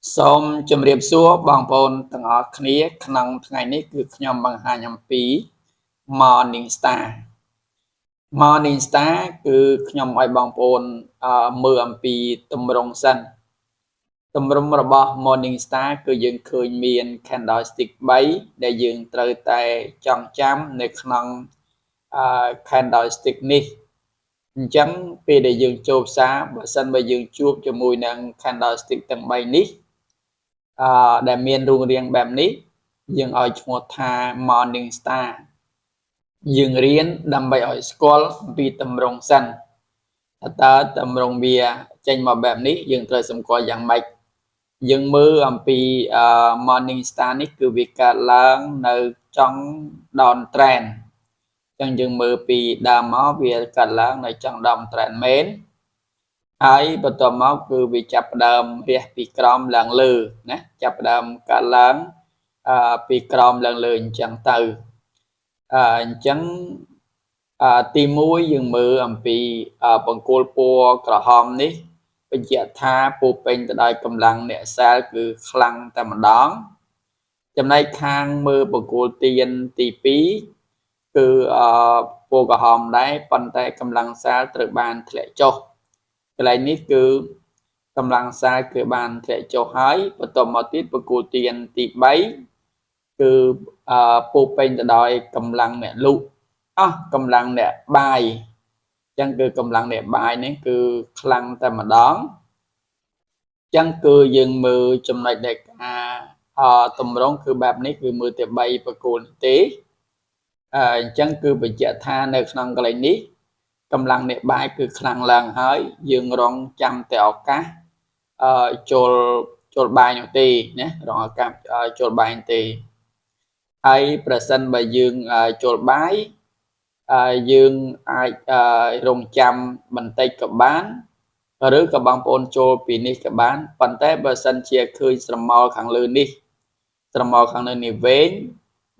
Som chấm riệp xua bong bồn từng ở khía khăn ngày ní cứ nhom bằng hai nhom pí Morning Star Morning Star គឺខ្ញុំឲ្យបងប្អូនមើលអំពីទម្រង់សិនទម្រង់របស់ Morning Star គឺយើងឃើញមាន candlestick 3ដែលយើងត្រូវតែចងចាំនៅក្នុងcandlestick នេះអញ្ចឹងពេលដែលយើងចូលផ្សារបើសិនបើយើងជួបជាមួយនឹង candlestick ទាំង3នេះដែលមានរូបរាងបែបនេះយើងឲ្យឈ្មោះថា Morning Star យើងរៀនដើម្បីឲ្យស្គាល់អំពីទម្រង់សិនតើទម្រង់វាចេញមកបែបនេះយើងត្រូវសម្គាល់យ៉ាងម៉េចយើងមើលអំពី Morning Star នេះគឺវាកើតឡើងនៅចុង down trend អញ្ចឹងយើងមើលពីដើមមកវាកើតឡើងនៅចុង down trend មែនហើយបន្ទាប់មកគឺវាចាប់ផ្ដើមរះពីក្រោមឡើងលើណាចាប់ផ្ដើមកើតឡើងពីក្រោមឡើងលើអញ្ចឹងទៅអញ្ចឹងទី1យើងមើលអំពីបង្គោលពណ៌ក្រហមនេះបញ្ជាក់ថាពោពេញទៅដោយកម្លាំងអ្នកសែលគឺខ្លាំងតែម្ដងចំណែកខាងមើលបង្គោលទៀនទី2គឺពណ៌ក្រហមដែរប៉ុន្តែកម្លាំងសែលត្រូវបានធ្លាក់ចុះកន្លែងនេះគឺកម្លាំងសែលគឺបានធ្លាក់ចុះហើយបន្ទាប់មកទៀតបង្គោលទៀនទី3គឺពោពេញទៅដោយកម្លាំងអ្នកលក់កម្លាំងអ្នកបាយអញ្ចឹងគឺកម្លាំងអ្នកបាយនេះគឺខ្លាំងតែម្ដងអញ្ចឹងគឺយើងមើលចំណុចដែលតម្រង់គឺបែបនេះគឺមើលតែ3បង្គោលទេអញ្ចឹងគឺបញ្ជាក់ថានៅក្នុងកន្លែងនេះកម្លាំងអ្នកបាយគឺខ្លាំងឡើងហើយយើងរងចាំតែឱកាសចូលបាយនោះទេណារងឱកាសចូលបាយទេហើយប្រសិនបើយើងចូលបាយយើងអាចរងចាំបន្តិចក៏បានឬក៏បងប្អូនចូលពីនេះក៏បានប៉ុន្តែបើសិនជាឃើញស្រមោលខាងលើនេះស្រមោលខាងលើនេះវែង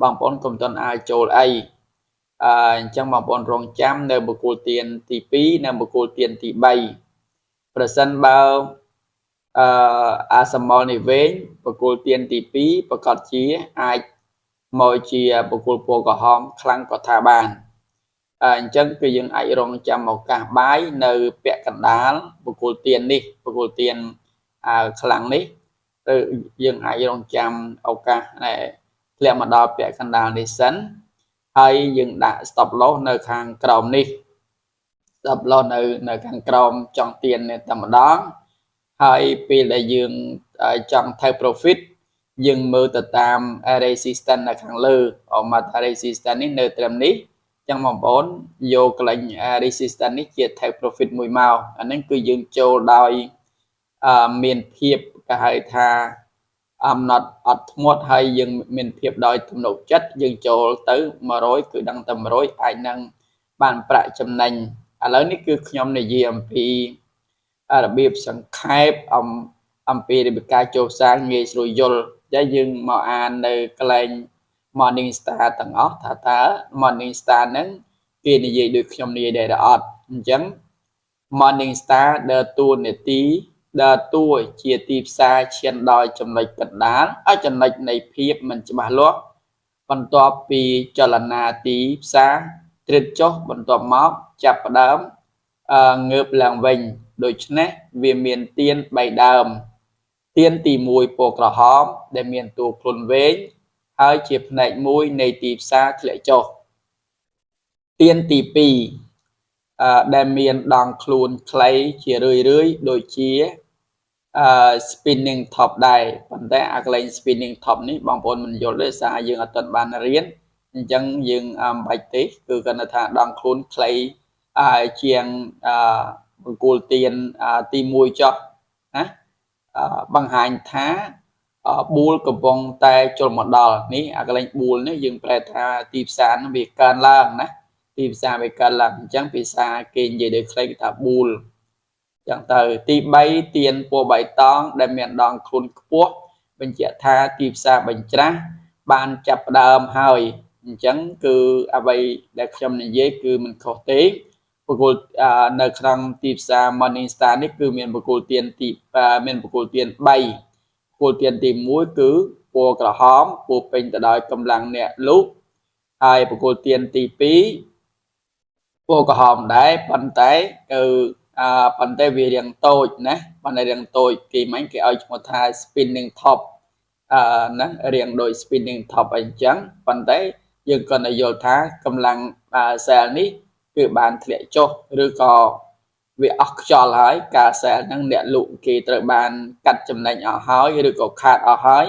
បងប្អូនកុំទាន់អាចចូលអីអញ្ចឹងបងប្អូនរងចាំនៅបង្គោលទៀនទី2និងបង្គោលទៀនទី3ប្រសិនបើអាសមលនេះវែងបង្គោលទៀនទី2ប្រកាសជាអាចមកជាបង្គោលពណ៌ក្រហមខ្លាំងក៏ថាបានអញ្ចឹងគឺយើងអាចរងចាំឱកាសបាយនៅពាក់កណ្ដាលបង្គោលទៀននេះបង្គោលទៀនខ្លាំងនេះឬយើងអាចរងចាំឱកាសធ្លាក់មកដល់ពាក់កណ្ដាលនេះសិនហើយយើងដាក់ stop loss នៅខាងក្រោមនេះ stop loss នៅខាងក្រោមចង់ទៀននេះតែម្ដងហើយពេលដែលយើងចង់ថើ profit យើងមើលទៅតាម resistance នៅខាងលើមកថា resistance នេះនៅត្រឹមនេះចឹងបងប្អូនយកកន្លែង resistance នេះជាថើ profit មួយមកអានេះគឺយើងចូលដោយមានភាពគេហៅថាអំណត់អត់ធ្មត់ហើយយើងមានភាពដោយទំនុកចិត្តយើងចូលទៅ100គឺដឹងតែ100អាចនឹងបានប្រាក់ចំណេញឥឡូវនេះគឺខ្ញុំនិយាយអំពីរបៀបសង្ខេបអំពីរបៀបការចូលផ្សារងាយស្រួលយល់តែយើងមកអាននៅកន្លែង Morning Star ទាំងអស់ថាតើ Morning Star ហ្នឹងគេនិយាយដូចខ្ញុំនិយាយដែរអត់អញ្ចឹង Morning Star ដើរតួនាទីដើរតួជាទីផ្សារឈានដល់ចំណុចកណ្ដាលចំណុចនៃភាពមិនច្បាស់លាស់បន្ទាប់ពីចលនាទីផ្សារទ្រិតចុះបន្ទាប់មកចាប់ផ្ដើមងើបឡើងវិញដូច្នេះវាមានទៀន3ដើមទៀនទី1ពណ៌ក្រហមដែលមានតួខ្លួនវែងហើយជាផ្នែកមួយនៃទីផ្សារធ្លាក់ចុះទៀនទី2ដែលមានដងខ្លួនខ្លីជារឿយដូចជា spinning top ដែរប៉ុន្តែអាកន្លែង spinning top នេះបងប្អូនមិនយល់ទេសារយើងអត់ទាន់បានរៀនអញ្ចឹងយើងមិនបាច់ទេគឺគាត់ថាដងខ្លួនខ្លីជាងបង្គោលទៀនទី1ចុះណាបង្ហាញថាបួលកំពុងតែចូលមកដល់នេះអាកន្លែងបួលនេះយើងប្រែថាទីផ្សារនឹងវាកើនឡើងណាទីផ្សារវាកើនឡើងអញ្ចឹងភាសាគេនិយាយដោយខ្លីគេថាបួលចឹងទៅទី3ទៀនពណ៌បៃតងដែលមានដងខ្លួនខ្ពស់បញ្ជាក់ថាទីផ្សារបញ្ច្រាស់បានចាប់ផ្ដើមហើយអញ្ចឹងគឺអ្វីដែលខ្ញុំនិយាយគឺមិនខុសទេបង្គោលនៅក្នុងទីផ្សារ Morning Star នេះគឺមានបង្គោលទៀនមានបង្គោលទៀន3 គោលទានទី1គឺពណ៌ក្រហមពោពេញទៅដោយកម្លាំងអ្នកលូកហើយបកគោលទានទី2ពណ៌ក្រហមដែរប៉ុន្តែគឺប៉ុន្តែវារាងតូចណាប៉ុន្តែរាងតូចគេមិញគេឲ្យឈ្មោះថា spinning top ណារាងដូច spinning top អីចឹងប៉ុន្តែយើងគាត់ទៅយល់ថាកម្លាំងសែលនេះគឺបានធ្លាក់ចុះឬក៏វាអស់ខ្យល់ហើយការសែលហ្នឹងអ្នកលក់គេត្រូវបានកាត់ចំណេញអស់ហើយឬក៏ខាតអស់ហើយ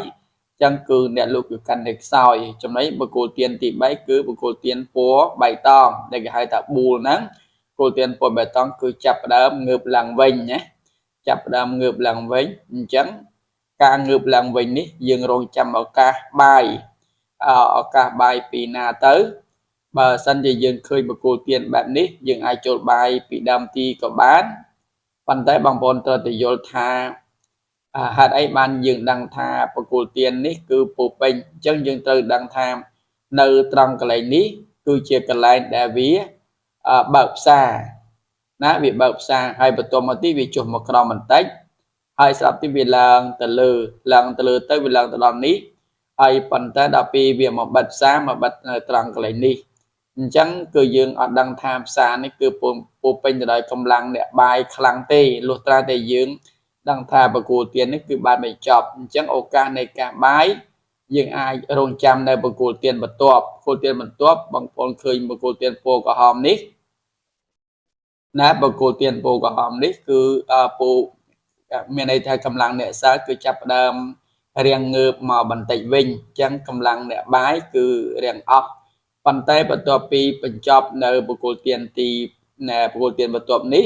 ចឹងគឺអ្នកលក់គឺកាន់តែខ្សោយចំណែកបកគោលទានទី3គឺបកគោលទានពណ៌បៃតងដែលគេហៅថាប៊ូលហ្នឹងគោលទានពណ៌បៃតងគឺចាប់ផ្ដើមងើបឡើងវិញណាចាប់ផ្ដើមងើបឡើងវិញអញ្ចឹងការងើបឡើងវិញនេះយើងរងចាំឱកាសបាយឱកាសបាយពីណាទៅបើសិនជាយើងឃើញបកគោលទានបែបនេះយើងអាចចូលបាយពីដើមទីក៏បានប៉ុន្តែបងប្អូនត្រូវតែយល់ថាហេតុអីបានយើងដឹងថាបកគោលទាននេះគឺពោពេញអញ្ចឹងយើងត្រូវដឹងថានៅត្រង់កន្លែងនេះគឺជាកន្លែងដែលវាបើកផ្សារណាវាបើកផ្សារហើយបន្ទាប់មកទីវាចុះមកក្រោមបន្តិចហើយស្រាប់ទីវាឡើងទៅលើទៅវាឡើងទៅដល់នេះហើយប៉ុន្តែដល់ពេលវាមកបិទផ្សារមកបិទនៅត្រង់កន្លែងនេះអញ្ចឹងគឺយើងអត់ដឹងថាផ្សារនេះគឺពោពេញទៅដោយកម្លាំងអ្នកបាយខ្លាំងទេលុះត្រាតែយើងដឹងថាបកគោលទាននេះគឺបានបញ្ចប់អញ្ចឹងឱកាសនៃការបាយយើងអាចរងចាំនៅបកគោលទានបន្ទាប់គោលទានបន្ទាប់បងប្អូនឃើញបកគោលទានពណ៌ក្រហមនេះណាបកគោលទានពណ៌ក្រហមនេះគឺពូមានន័យថាកម្លាំងអ្នកសើគឺចាប់ផ្ដើមរាងងើបមកបន្តិចវិញអញ្ចឹងកម្លាំងអ្នកបាយគឺរាងអស់ប៉ុន្តែបន្ទាប់ពីបញ្ចប់នៅបកគោលទានទីបកគោលទានបន្ទាប់នេះ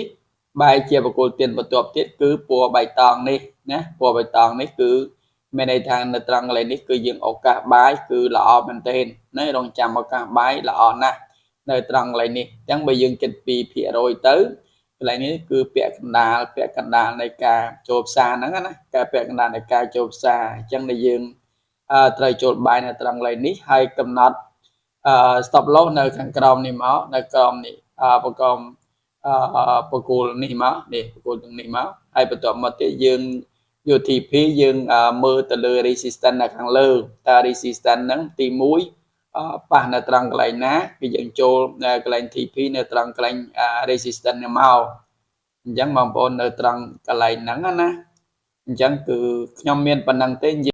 បែរជាបកគោលទានបន្ទាប់ទៀតគឺពណ៌បៃតងនេះណាពណ៌បៃតងនេះគឺមានន័យថានៅត្រង់កន្លែងនេះគឺយើងឱកាសបាយគឺល្អមែនទែនណារងចាំឱកាសបាយល្អណាស់នៅត្រង់កន្លែងនេះអញ្ចឹងបើយើងគិតពីភាគរយទៅកន្លែងនេះគឺពាក់កណ្ដាលនៃការចូលផ្សារហ្នឹងណាការពាក់កណ្ដាលនៃការចូលផ្សារអញ្ចឹងដែលយើងត្រូវចូលបាយនៅត្រង់កន្លែងនេះហើយកំណត់stop loss នៅខាងក្រោមនេះមកនៅក្រោមនេះបកមបកគោលនេះមកនេះបកគោលទាំងនេះមកហើយបន្ទាប់មកទៀតយើងយក TP យើងមើលទៅលើ resistance នៅខាងលើតើ resistance ហ្នឹងទី1ប៉ះនៅត្រង់កន្លែងណាគឺយើងចូលកន្លែង TP នៅត្រង់កន្លែង resistance នេះមកអញ្ចឹងបងប្អូននៅត្រង់កន្លែងហ្នឹងណាអញ្ចឹងគឺខ្ញុំមានប៉ុណ្ណឹងទេ